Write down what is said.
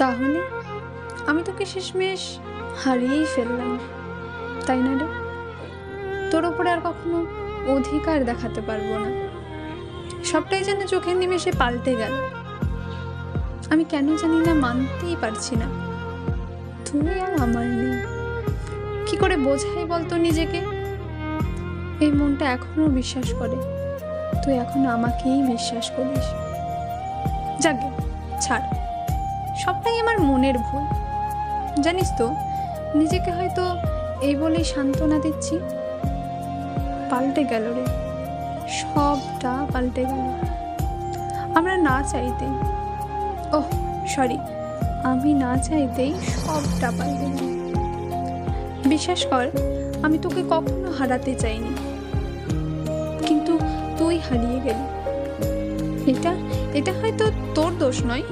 তাহলে আমি তোকে শেষমেশ হারিয়েই ফেললাম, তাই না রে? তোর ওপরে আর কখনো অধিকার দেখাতে পারবো না। সবটাই যেন চোখের নিমেষে পাল্টে গেল। আমি কেন জানি না মানতেই পারছি না তুই আর আমার নেই। কি করে বোঝাই বলতো নিজেকে? এই মনটা এখনো বিশ্বাস করে তুই এখনো আমাকেই বিশ্বাস করিস। যাকে ছাড়, সবটাই আমার মনের ভুল। জানিস তো, নিজেকে হয়তো এই বলেই সান্ত্বনা দিচ্ছি। পাল্টে গেল রে, সবটা পাল্টে গেল আমরা না চাইতেই। ওহ সরি, আমি না চাইতেই সবটা পাল্টে গেল। বিশ্বাস কর, আমি তোকে কখনো হারাতে চাইনি, কিন্তু তুই হারিয়ে গেলি। এটা এটা হয়তো তোর দোষ নয়,